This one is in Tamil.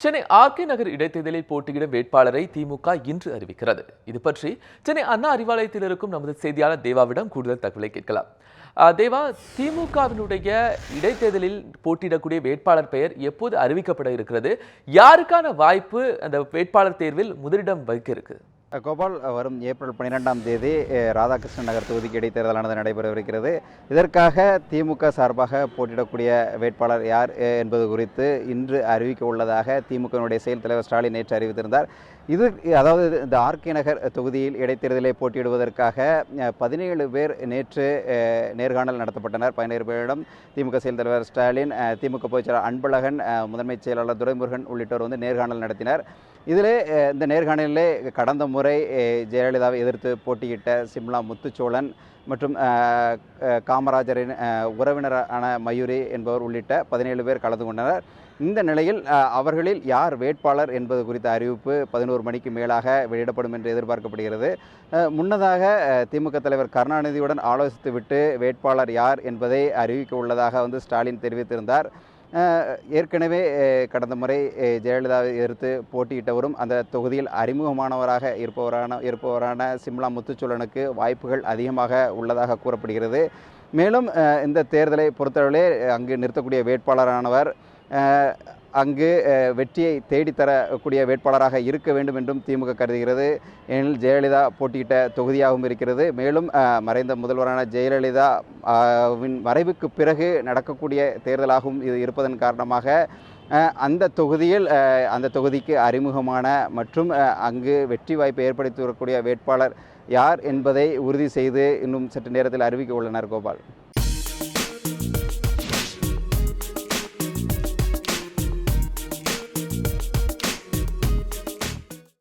சென்னை ஆர்கே நகர் இடைத்தேர்தலில் போட்டியிடும் வேட்பாளரை திமுக இன்று அறிவிக்கிறது. இது பற்றி சென்னை அண்ணா அறிவாலயத்தில் இருக்கும் நமது செய்தியாளர் தேவாவிடம் கூடுதல் தகவலை கேட்கலாம். தேவா, திமுகவினுடைய இடைத்தேர்தலில் போட்டியிடக்கூடிய வேட்பாளர் பெயர் எப்போது அறிவிக்கப்பட இருக்கிறது? யாருக்கான வாய்ப்பு அந்த வேட்பாளர் தேர்வில் முதலிடம் வைக்க இருக்கு? கோபால், வரும் ஏப்ரல் 12ஆம் தேதி ராதாகிருஷ்ணன் நகர் தொகுதிக்கு இடைத்தேர்தலானது நடைபெறவிருக்கிறது. இதற்காக திமுக சார்பாக போட்டியிடக்கூடிய வேட்பாளர் யார் என்பது குறித்து இன்று அறிவிக்க உள்ளதாக திமுகவினுடைய செயல் தலைவர் ஸ்டாலின் நேற்று அறிவித்திருந்தார். அதாவது இந்த ஆர்கே நகர் தொகுதியில் இடைத்தேர்தலை போட்டியிடுவதற்காக 17 பேர் நேற்று நேர்காணல் நடத்தப்பட்டனர். 17 பேரிடம் திமுக செயல் தலைவர் ஸ்டாலின், திமுக பொதுச்செயலாளர் அன்பழகன், முதன்மைச் செயலாளர் துரைமுருகன் உள்ளிட்டோர் நேர்காணல் நடத்தினர். இதிலே இந்த நேர்காணலிலே கடந்த முறை ஜெயலலிதாவை எதிர்த்து போட்டியிட்ட சிம்லா முத்துச்சோழன் மற்றும் காமராஜரின் உறவினரான மயூரி என்பவர் உள்ளிட்ட 17 பேர் கலந்து கொண்டனர். இந்த நிலையில் அவர்களில் யார் வேட்பாளர் என்பது குறித்த அறிவிப்பு 11 மணிக்கு மேலாக வெளியிடப்படும் என்று எதிர்பார்க்கப்படுகிறது. முன்னதாக திமுக தலைவர் கருணாநிதியுடன் ஆலோசித்துவிட்டு வேட்பாளர் யார் என்பதை அறிவிக்க உள்ளதாக ஸ்டாலின் தெரிவித்திருந்தார். ஏற்கனவே கடந்த முறை ஜெயலலிதாவை எதிர்த்து போட்டியிட்டவரும் அந்த தொகுதியில் அறிமுகமானவராக இருப்பவரான சிம்லா முத்துச்சோழனுக்கு வாய்ப்புகள் அதிகமாக உள்ளதாக கூறப்படுகிறது. மேலும் இந்த தேர்தலை பொறுத்தவரை அங்கு நிறுத்தக்கூடிய வேட்பாளரானவர் அங்கு வெற்றியை தேடித்தரக்கூடிய வேட்பாளராக இருக்க வேண்டும் என்றும் திமுக கருதுகிறது. ஏனெனில் ஜெயலலிதா போட்டியிட்ட தொகுதியாகவும் இருக்கிறது. மேலும் மறைந்த முதல்வரான ஜெயலலிதா மறைவுக்கு பிறகு நடக்கக்கூடிய தேர்தலாகவும் இது இருப்பதன் காரணமாக அந்த தொகுதிக்கு அறிமுகமான மற்றும் அங்கு வெற்றி வாய்ப்பை ஏற்படுத்தி வரக்கூடிய வேட்பாளர் யார் என்பதை உறுதி செய்து இன்னும் சற்று நேரத்தில் அறிவிக்க உள்ளனர். கோபால்.